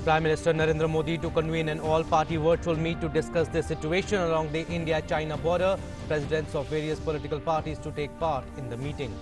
Prime Minister Narendra Modi to convene an all-party virtual meet to discuss the situation along the India-China border. Presidents of various political parties to take part in the meeting.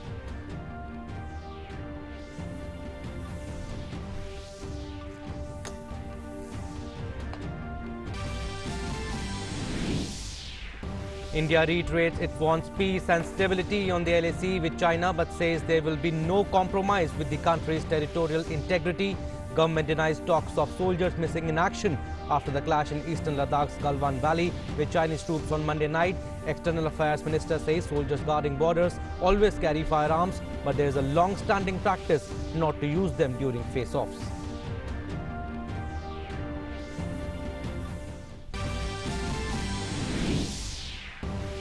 India reiterates it wants peace and stability on the LAC with China, but says there will be no compromise with the country's territorial integrity. Government denies talks of soldiers missing in action after the clash in eastern Ladakh's Galwan Valley with Chinese troops on Monday night. External Affairs Minister says soldiers guarding borders always carry firearms, but there is a long-standing practice not to use them during face-offs.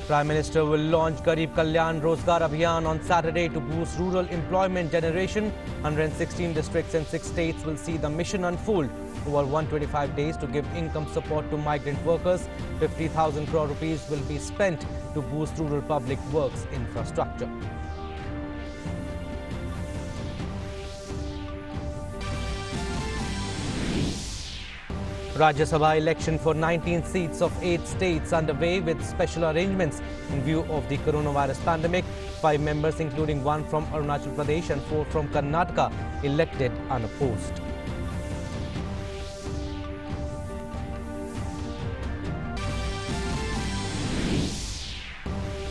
Prime Minister will launch Garib Kalyan Rozgar Abhiyan on Saturday to boost rural employment generation. 116 districts in 6 states will see the mission unfold over 125 days to give income support to migrant workers. 50,000 crore rupees will be spent to boost rural public works infrastructure. Rajya Sabha election for 19 seats of 8 states underway with special arrangements in view of the coronavirus pandemic. 5 members, including 1 from Arunachal Pradesh and 4 from Karnataka, elected unopposed.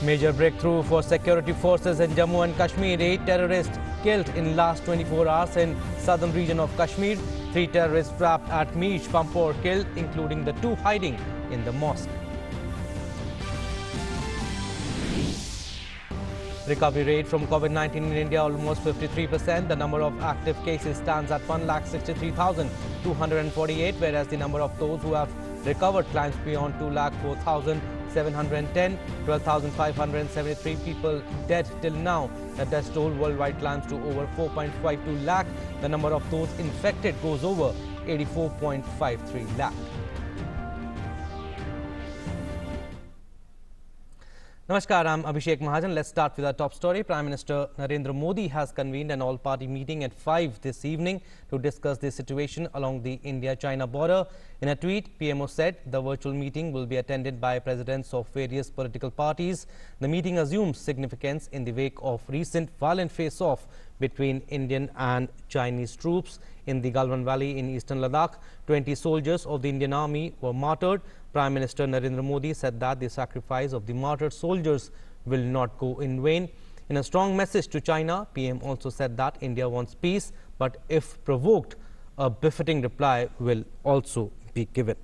Major breakthrough for security forces in Jammu and Kashmir. 8 terrorists killed in last 24 hours in southern region of Kashmir. 3 terrorists trapped at Mish Pampor killed, including the 2 hiding in the mosque. Recovery rate from COVID-19 in India almost 53%. The number of active cases stands at 1,63,248, whereas the number of those who have recovered climbs beyond 2,04,710. 12,573 people dead till now. The death toll worldwide climbs to over 4.52 lakh. The number of those infected goes over 84.53 lakh. Namaskar, I'm Abhishek Mahajan. Let's start with our top story. Prime Minister Narendra Modi has convened an all-party meeting at 5 this evening to discuss the situation along the India-China border. In a tweet, PMO said the virtual meeting will be attended by presidents of various political parties. The meeting assumes significance in the wake of recent violent face-off between Indian and Chinese troops in the Galwan Valley in eastern Ladakh. 20 soldiers of the Indian Army were martyred. Prime Minister Narendra Modi said that the sacrifice of the martyred soldiers will not go in vain. In a strong message to China, PM also said that India wants peace, but if provoked, a befitting reply will also be given.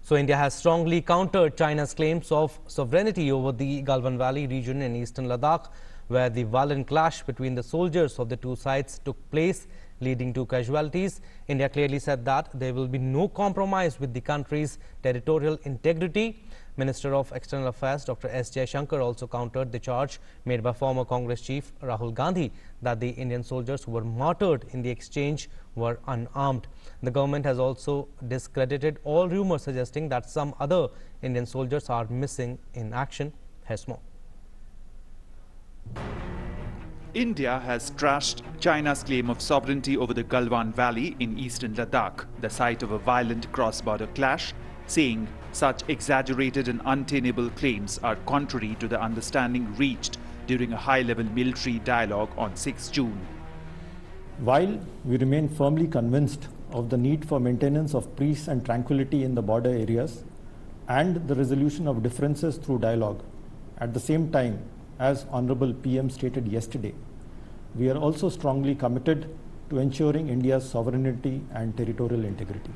So India has strongly countered China's claims of sovereignty over the Galwan Valley region in eastern Ladakh, where the violent clash between the soldiers of the 2 sides took place, leading to casualties. India clearly said that there will be no compromise with the country's territorial integrity. Minister of External Affairs Dr. S. Jaishankar also countered the charge made by former Congress chief Rahul Gandhi that the Indian soldiers who were martyred in the exchange were unarmed. The government has also discredited all rumors suggesting that some other Indian soldiers are missing in action. Here's more. India has trashed China's claim of sovereignty over the Galwan Valley in eastern Ladakh, the site of a violent cross-border clash, saying such exaggerated and untenable claims are contrary to the understanding reached during a high-level military dialogue on 6 June. While we remain firmly convinced of the need for maintenance of peace and tranquility in the border areas and the resolution of differences through dialogue, at the same time, as Honorable PM stated yesterday, we are also strongly committed to ensuring India's sovereignty and territorial integrity.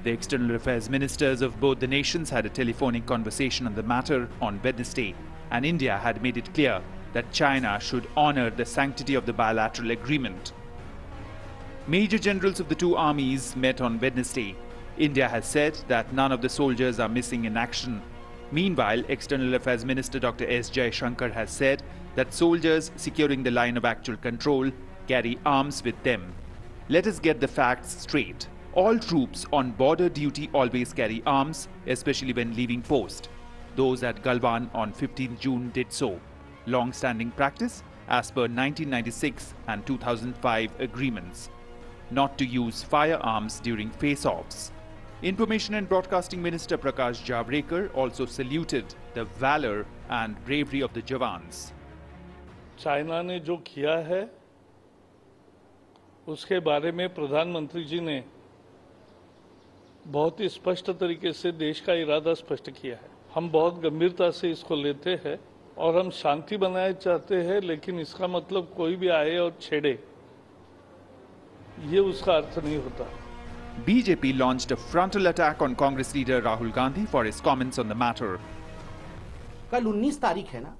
The external affairs ministers of both the nations had a telephonic conversation on the matter on Wednesday, and India had made it clear that China should honor the sanctity of the bilateral agreement. Major generals of the 2 armies met on Wednesday. India has said that none of the soldiers are missing in action. Meanwhile, External Affairs Minister Dr. S. Jaishankar has said that soldiers securing the line of actual control carry arms with them. Let us get the facts straight. All troops on border duty always carry arms, especially when leaving post. Those at Galwan on 15 June did so. Long-standing practice as per 1996 and 2005 agreements. Not to use firearms during face-offs. Information and Broadcasting Minister Prakash Javadekar also saluted the valor and bravery of the Jawans. China ने जो किया है उसके बारे में प्रधानमंत्री जी ने बहुत ही स्पष्ट तरीके से देश का इरादा स्पष्ट किया है। हम बहुत गंभीरता से इसको लेते हैं और हम शांति बनाए चाहते हैं, लेकिन इसका मतलब कोई भी आए और छेड़े, ये उसका अर्थ नहीं होता। BJP launched a frontal attack on Congress leader Rahul Gandhi for his comments on the matter. कल 19 तारीख है ना,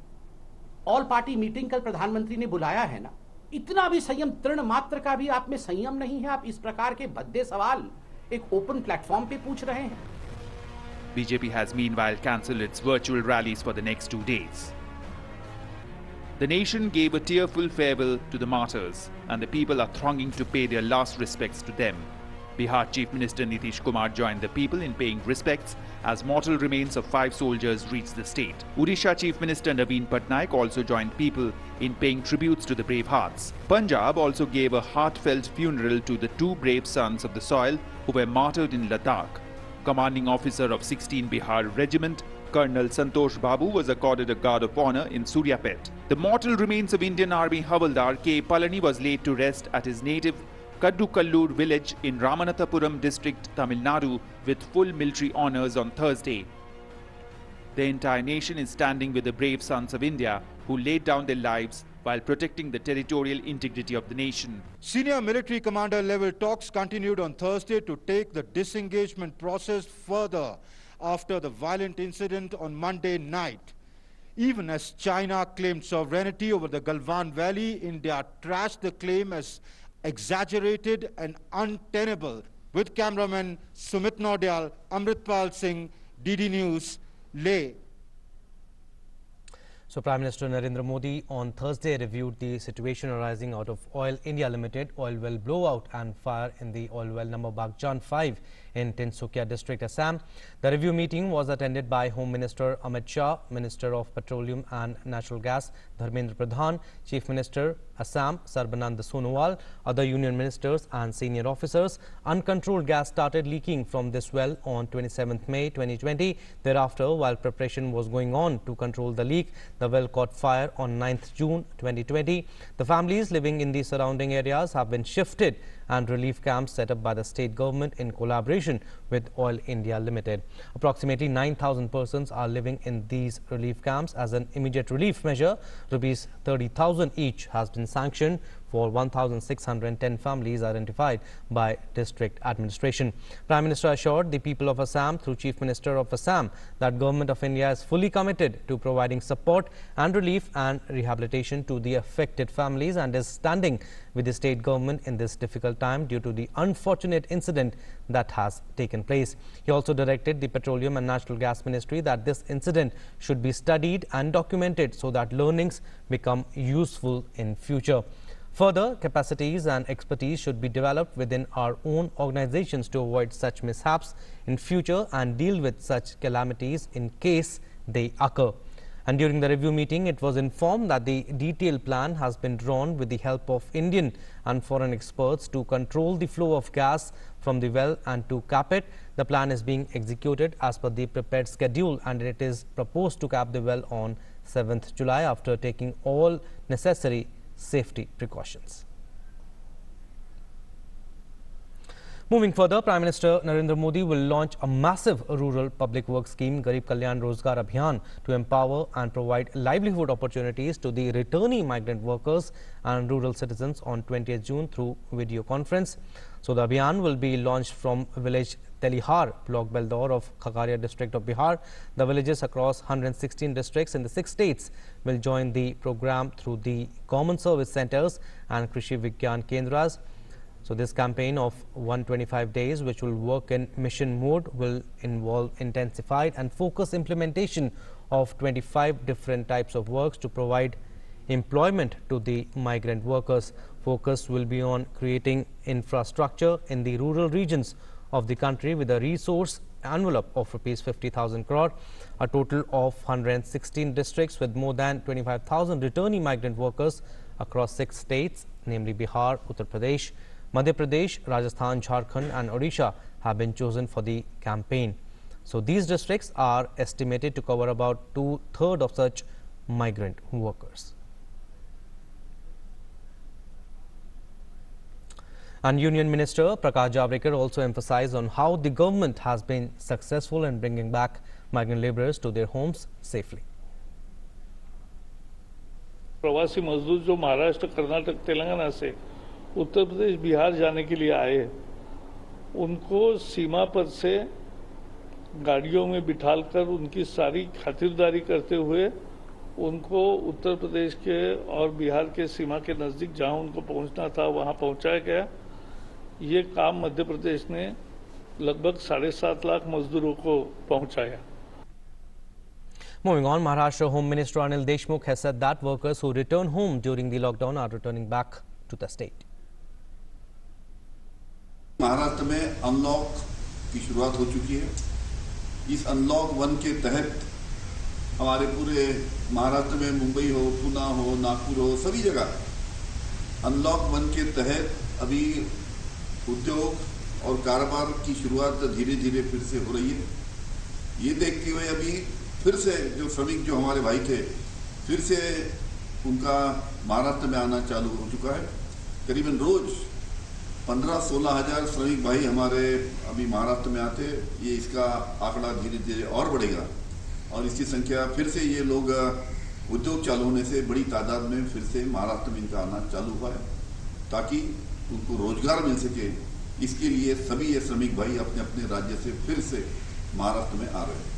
ऑल पार्टी मीटिंग कल प्रधानमंत्री ने बुलाया है ना, इतना भी संयम, तृण मात्र का भी आप में संयम नहीं है। आप इस प्रकार के भद्दे सवाल एक ओपन प्लेटफॉर्म पे पूछ रहे हैं। BJP has meanwhile cancelled its virtual rallies for the next 2 days. The nation gave a tearful farewell to the martyrs, and the people are thronging to pay their last respects to them. Bihar Chief Minister Nitish Kumar joined the people in paying respects as mortal remains of 5 soldiers reached the state. Odisha Chief Minister Naveen Patnaik also joined people in paying tributes to the brave hearts. Punjab also gave a heartfelt funeral to the 2 brave sons of the soil who were martyred in Ladakh. Commanding officer of 16 Bihar Regiment, Colonel Santosh Babu was accorded a Guard of Honor in Suryapet. The mortal remains of Indian Army Havaldar K. Palani was laid to rest at his native Kaddukallur village in Ramanathapuram district, Tamil Nadu, with full military honours on Thursday. The entire nation is standing with the brave sons of India who laid down their lives while protecting the territorial integrity of the nation. Senior military commander level talks continued on Thursday to take the disengagement process further after the violent incident on Monday night. Even as China claimed sovereignty over the Galwan Valley, India trashed the claim as exaggerated and untenable. With cameraman Sumit Naudyal, Amritpal Singh, DD News, Leh. So, Prime Minister Narendra Modi on Thursday reviewed the situation arising out of Oil India Limited oil well blowout and fire in the oil well number Baghjan 5 in Tinsukia district, Assam. The review meeting was attended by Home Minister Amit Shah, Minister of Petroleum and Natural Gas Dharmendra Pradhan, Chief Minister Assam Sarbanand Sonowal, other union ministers and senior officers. Uncontrolled gas started leaking from this well on 27th May 2020. Thereafter, while preparation was going on to control the leak, the well caught fire on 9th June 2020. The families living in the surrounding areas have been shifted and relief camps set up by the state government in collaboration with Oil India Limited. Approximately 9,000 persons are living in these relief camps. As an immediate relief measure, Rs 30,000 each has been sanctioned for 1,610 families identified by district administration. Prime Minister assured the people of Assam through Chief Minister of Assam that Government of India is fully committed to providing support and relief and rehabilitation to the affected families and is standing with the state government in this difficult time due to the unfortunate incident that has taken place. He also directed the Petroleum and Natural Gas Ministry that this incident should be studied and documented so that learnings become useful in future. Further, capacities and expertise should be developed within our own organizations to avoid such mishaps in future and deal with such calamities in case they occur. And during the review meeting, it was informed that the detailed plan has been drawn with the help of Indian and foreign experts to control the flow of gas from the well and to cap it. The plan is being executed as per the prepared schedule and it is proposed to cap the well on 7th July after taking all necessary safety precautions. Moving further, Prime Minister Narendra Modi will launch a massive rural public work scheme, Garib Kalyan Rozgar Abhiyan, to empower and provide livelihood opportunities to the returnee migrant workers and rural citizens on 20th June through video conference. So the Abhiyan will be launched from village Telihar, block Beldor of Khagaria district of Bihar. The villages across 116 districts in the 6 states will join the program through the common service centers and Krishi Vigyan Kendras. So this campaign of 125 days, which will work in mission mode, will involve intensified and focused implementation of 25 different types of works to provide employment to the migrant workers. Focus will be on creating infrastructure in the rural regions of the country with a resource envelope of rupees 50,000 crore. A total of 116 districts with more than 25,000 returning migrant workers across 6 states, namely Bihar, Uttar Pradesh, Madhya Pradesh, Rajasthan, Jharkhand and Odisha have been chosen for the campaign. So these districts are estimated to cover about 2/3 of such migrant workers. And Union Minister Prasar Bharati also emphasized on how the government has been successful in bringing back migrant laborers to their homes safely. प्रवासी मजदूर जो महाराष्ट्र, कर्नाटक, तेलंगाना से उत्तर प्रदेश, बिहार जाने के लिए आए, उनको सीमा पर से गाड़ियों में बिठालकर उनकी सारी खातिरदारी करते हुए उनको उत्तर प्रदेश के और बिहार के सीमा के नजदीक जहां उनको पहुंचना था वहां पहुंचाया गया। ये काम मध्य प्रदेश ने लगभग 7.5 लाख मजदूरों को पहुंचाया। Moving on, Maharashtra Home Minister Anil Deshmukh has said that workers who return home during the lockdown are returning back to the state. Maharashtra में अनलॉक की शुरुआत हो चुकी है। इस अनलॉक 1 के तहत हमारे पूरे महाराष्ट्र में मुंबई हो, पुणे हो, नागपुर हो, सभी जगह अनलॉक 1 के तहत अभी उद्योग और कारोबार की शुरुआत धीरे धीरे फिर से हो रही है। ये देखते हुए अभी फिर से जो श्रमिक जो हमारे भाई थे, फिर से उनका महाराष्ट्र में आना चालू हो चुका है। करीबन रोज 15-16 हजार श्रमिक भाई हमारे अभी महाराष्ट्र में आते। ये इसका आंकड़ा धीरे धीरे और बढ़ेगा और इसकी संख्या फिर से ये लोग उद्योग चालू होने से बड़ी तादाद में फिर से महाराष्ट्र में इनका आना चालू हुआ है ताकि उनको रोजगार मिल सके। इसके लिए सभी ये श्रमिक भाई अपने अपने राज्य से फिर से महाराष्ट्र में आ रहे हैं।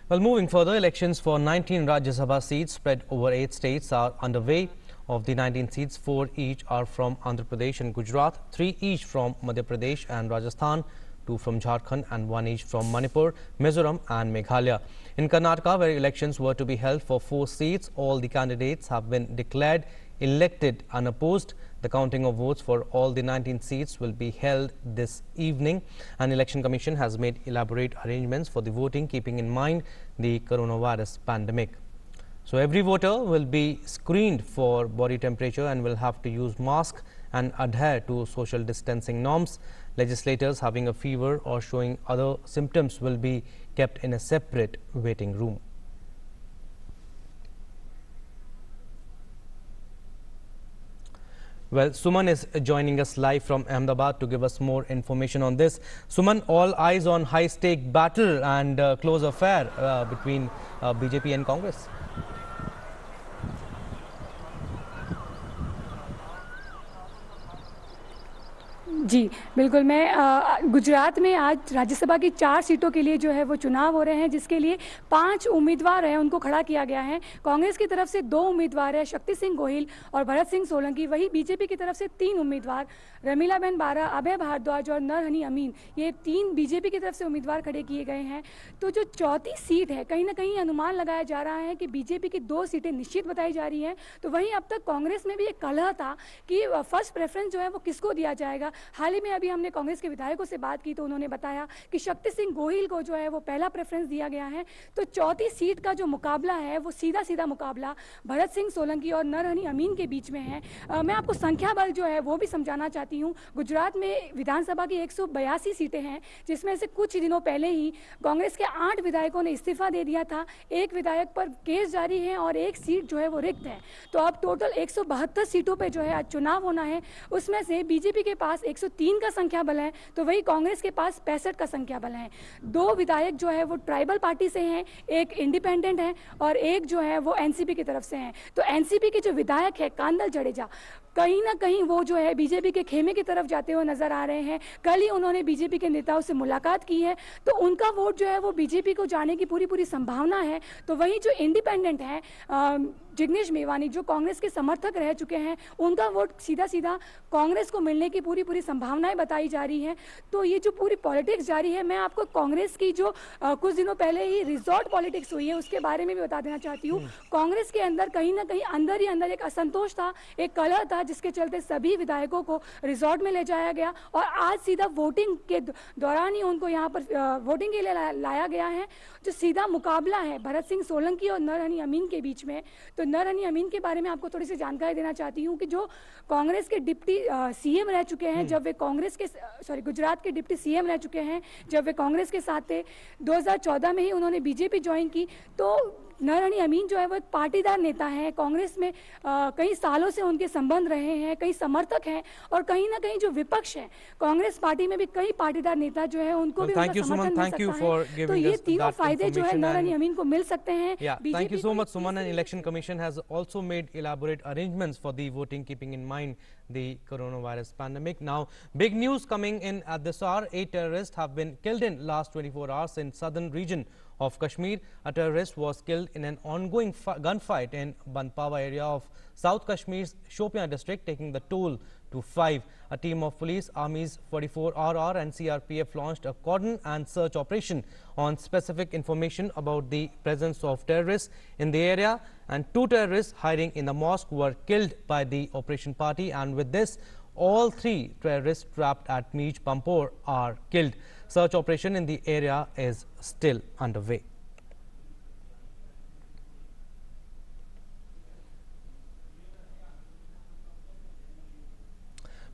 Well, moving further, elections for 19 Rajya Sabha seats spread over 8 states are underway. Of the 19 seats, 4 each are from Andhra Pradesh and Gujarat, 3 each from Madhya Pradesh and Rajasthan, 2 from Jharkhand and 1 each from Manipur, Mizoram and Meghalaya. In Karnataka, where elections were to be held for 4 seats, all the candidates have been declared elected unopposed. The counting of votes for all the 19 seats will be held this evening. An election commission has made elaborate arrangements for the voting, keeping in mind the coronavirus pandemic. So every voter will be screened for body temperature and will have to use mask and adhere to social distancing norms. Legislators having a fever or showing other symptoms will be kept in a separate waiting room. Well, Suman is joining us live from Ahmedabad to give us more information on this. Suman, all eyes on high-stake battle and close affair between BJP and Congress. जी बिल्कुल, मैं गुजरात में आज राज्यसभा की 4 सीटों के लिए जो है वो चुनाव हो रहे हैं, जिसके लिए 5 उम्मीदवार हैं, उनको खड़ा किया गया है। कांग्रेस की तरफ से 2 उम्मीदवार है, शक्ति सिंह गोहिल और भरत सिंह सोलंकी। वही बीजेपी की तरफ से 3 उम्मीदवार, रमीलाबेन बारा, अभय भारद्वाज और नरहनी अमीन, ये 3 बीजेपी की तरफ से उम्मीदवार खड़े किए गए हैं। तो जो चौथी सीट है, कहीं ना कहीं अनुमान लगाया जा रहा है कि बीजेपी की 2 सीटें निश्चित बताई जा रही हैं। तो वहीं अब तक कांग्रेस में भी एक कलह था कि फर्स्ट प्रेफरेंस जो है वो किसको दिया जाएगा। हाल ही में अभी हमने कांग्रेस के विधायकों से बात की तो उन्होंने बताया कि शक्ति सिंह गोहिल को जो है वो पहला प्रेफरेंस दिया गया है। तो चौथी सीट का जो मुकाबला है वो सीधा मुकाबला भरत सिंह सोलंकी और नरहनी अमीन के बीच में है। मैं आपको संख्या बल जो है वो भी समझाना चाहती हूँ। गुजरात में विधानसभा की 182 सीटें हैं, जिसमें से कुछ दिनों पहले ही कांग्रेस के 8 विधायकों ने इस्तीफा दे दिया था। 1 विधायक पर केस जारी है और 1 सीट जो है वो रिक्त है। तो अब टोटल 172 सीटों पर जो है आज चुनाव होना है। उसमें से बीजेपी के पास 103 का संख्या बल है, तो वही कांग्रेस के पास 65 का संख्या बल है। 2 विधायक जो है वो ट्राइबल पार्टी से हैं, एक इंडिपेंडेंट है और एक जो है वो एनसीपी की तरफ से हैं। तो एनसीपी के जो विधायक है कांदल जडेजा, कहीं ना कहीं वो जो है बीजेपी के खेमे की तरफ जाते हुए नजर आ रहे हैं। कल ही उन्होंने बीजेपी के नेताओं से मुलाकात की है, तो उनका वोट जो है वो बीजेपी को जाने की पूरी संभावना है। तो वही जो इंडिपेंडेंट है जिग्नेश मेवानी, जो कांग्रेस के समर्थक रह चुके हैं, उनका वोट सीधा कांग्रेस को मिलने की पूरी संभावना संभावनाएं बताई जा रही हैं। तो ये जो पूरी पॉलिटिक्स जारी है, मैं आपको कांग्रेस की जो कुछ दिनों पहले ही रिजॉर्ट पॉलिटिक्स हुई है उसके बारे में भी बता देना चाहती हूँ। कांग्रेस के अंदर कहीं ना कहीं अंदर ही अंदर एक असंतोष था, एक कलह था, जिसके चलते सभी विधायकों को रिजॉर्ट में ले जाया गया और आज सीधा वोटिंग के दौरान ही उनको यहाँ पर वोटिंग के लिए लाया गया है। जो सीधा मुकाबला है भरत सिंह सोलंकी और नरहनी अमीन के बीच में, तो नरहनी अमीन के बारे में आपको थोड़ी सी जानकारी देना चाहती हूँ कि जो कांग्रेस के डिप्टी सीएम रह चुके हैं, जब वे कांग्रेस के गुजरात के डिप्टी सीएम रह चुके हैं, जब वे कांग्रेस के साथ थे, 2014 में ही उन्होंने बीजेपी ज्वाइन की। तो नरहनी अमीन जो है वो एक पाटीदार नेता है, कांग्रेस में कई सालों से उनके संबंध रहे हैं, कई समर्थक हैं और कहीं ना कहीं जो विपक्ष है कांग्रेस पार्टी में भी कई पाटीदार नेता जो है उनको भी उनका समर्थन मिल सकता है। तो ये तीनों फायदे जो है नरहनी अमीन को मिल सकते हैं। Thank you so much, Suman. And Election Commission has also made elaborate arrangements for the voting, keeping in mind the coronavirus pandemic. Now, big news coming in at this hour. 8 terrorists have been killed in last 24 hours in southern region of Kashmir. A terrorist was killed in an ongoing gunfight in Bandpawa area of South Kashmir's Shopian district, taking the toll to 5. A team of police, armies 44RR and CRPF launched a cordon and search operation on specific information about the presence of terrorists in the area, and 2 terrorists hiding in the mosque were killed by the operation party, and with this all 3 terrorists trapped at Meej Pampor are killed. Search operation in the area is still underway.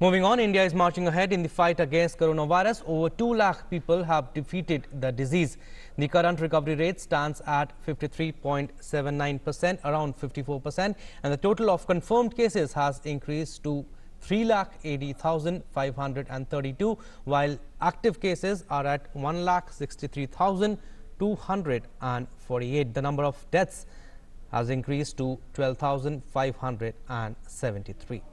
Moving on, India is marching ahead in the fight against coronavirus. Over 2 lakh people have defeated the disease. The current recovery rate stands at 53.79%, around 54%, and the total of confirmed cases has increased to 3,80,532, while active cases are at 1,63,248. The number of deaths has increased to 12,573.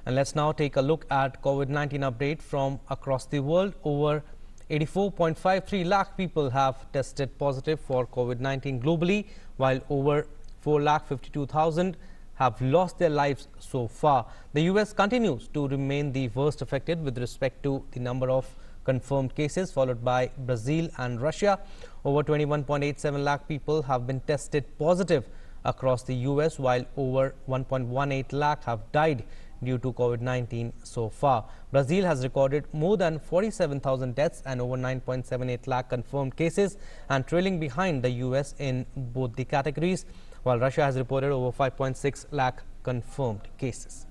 And let's now take a look at COVID-19 update from across the world. Over 84.53 lakh people have tested positive for COVID-19 globally, while over 4,52,000 have lost their lives so far. The US continues to remain the worst affected with respect to the number of confirmed cases, followed by Brazil and Russia. Over 21.87 lakh people have been tested positive across the US, while over 1.18 lakh have died due to COVID-19 so far. Brazil has recorded more than 47,000 deaths and over 9.78 lakh confirmed cases, and trailing behind the US in both the categories, while Russia has reported over 5.6 lakh confirmed cases.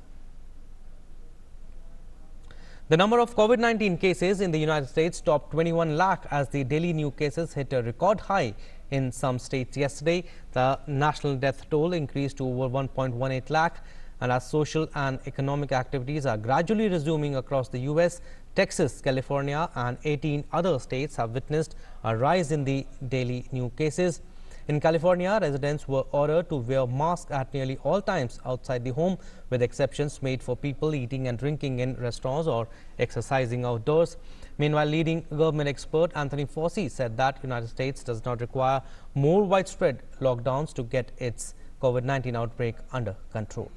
The number of COVID-19 cases in the United States topped 21 lakh as the daily new cases hit a record high in some states yesterday. The national death toll increased to over 1.18 lakh. And as social and economic activities are gradually resuming across the U.S., Texas, California and 18 other states have witnessed a rise in the daily new cases. In California, residents were ordered to wear masks at nearly all times outside the home, with exceptions made for people eating and drinking in restaurants or exercising outdoors. Meanwhile, leading government expert Anthony Fauci said that the United States does not require more widespread lockdowns to get its COVID-19 outbreak under control.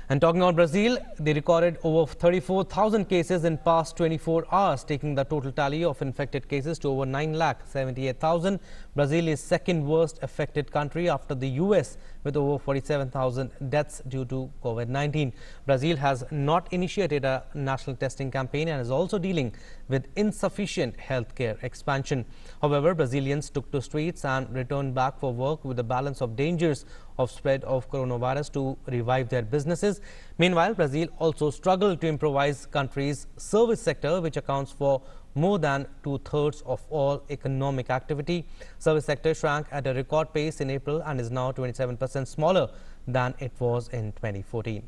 And talking about Brazil, they recorded over 34,000 cases in past 24 hours, taking the total tally of infected cases to over 9,78,000. Brazil is second worst affected country after the US, with over 47,000 deaths due to COVID-19. Brazil has not initiated a national testing campaign and is also dealing with insufficient healthcare expansion. However, Brazilians took to streets and returned back for work with a balance of dangers of spread of coronavirus to revive their businesses. Meanwhile, Brazil also struggled to improvise country's service sector, which accounts for more than 2/3 of all economic activity. Service sector shrank at a record pace in April and is now 27% smaller than it was in 2014.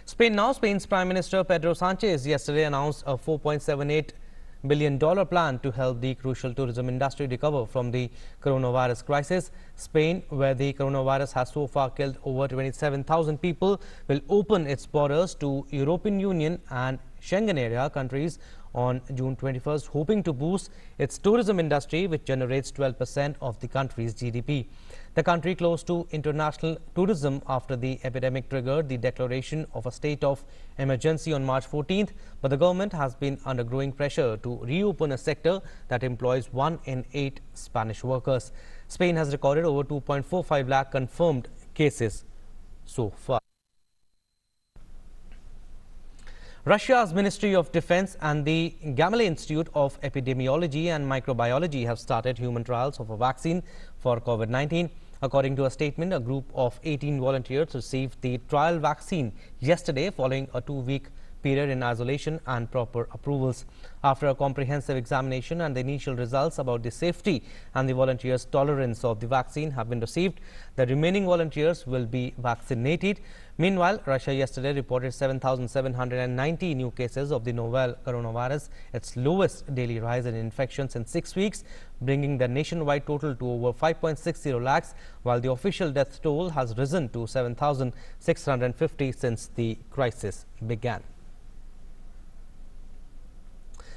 Spain now. Spain's Prime Minister Pedro Sanchez yesterday announced a $4.78 billion plan to help the crucial tourism industry recover from the coronavirus crisis. Spain, where the coronavirus has so far killed over 27,000 people, will open its borders to European Union and Schengen area countries on June 21st, hoping to boost its tourism industry, which generates 12% of the country's GDP. The country closed to international tourism after the epidemic triggered the declaration of a state of emergency on March 14th, but the government has been under growing pressure to reopen a sector that employs 1 in 8 Spanish workers. Spain has recorded over 2.45 lakh confirmed cases so far. Russia's Ministry of Defense and the Gamaleya Institute of Epidemiology and Microbiology have started human trials of a vaccine for COVID-19. According to a statement, a group of 18 volunteers received the trial vaccine yesterday following a 2-week period in isolation and proper approvals. After a comprehensive examination and the initial results about the safety and the volunteers' tolerance of the vaccine have been received, the remaining volunteers will be vaccinated. Meanwhile, Russia yesterday reported 7,790 new cases of the novel coronavirus, its lowest daily rise in infections in 6 weeks, bringing the nationwide total to over 5.60 lakhs, while the official death toll has risen to 7,650 since the crisis began.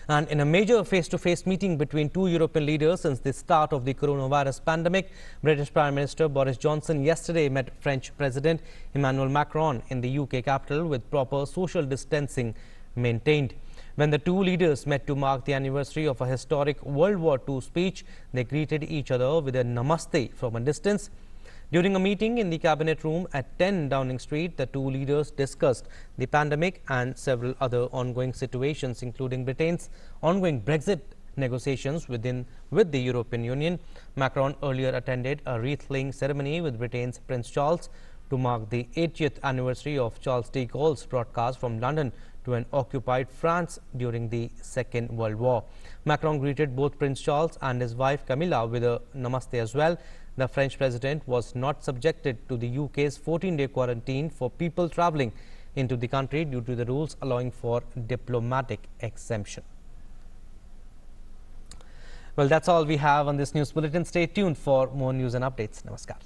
And in a major face-to-face meeting between two European leaders since the start of the coronavirus pandemic, British Prime Minister Boris Johnson yesterday met French President Emmanuel Macron in the UK capital with proper social distancing maintained. When the two leaders met to mark the anniversary of a historic World War II speech, they greeted each other with a namaste from a distance. During a meeting in the cabinet room at 10 Downing Street, the two leaders discussed the pandemic and several other ongoing situations, including Britain's ongoing Brexit negotiations with the European Union. Macron earlier attended a wreath-laying ceremony with Britain's Prince Charles to mark the 80th anniversary of Charles de Gaulle's broadcast from London to an occupied France during the Second World War. Macron greeted both Prince Charles and his wife Camilla with a namaste as well. The French president was not subjected to the UK's 14-day quarantine for people travelling into the country due to the rules allowing for diplomatic exemption. Well, that's all we have on this news bulletin. Stay tuned for more news and updates. Namaskar.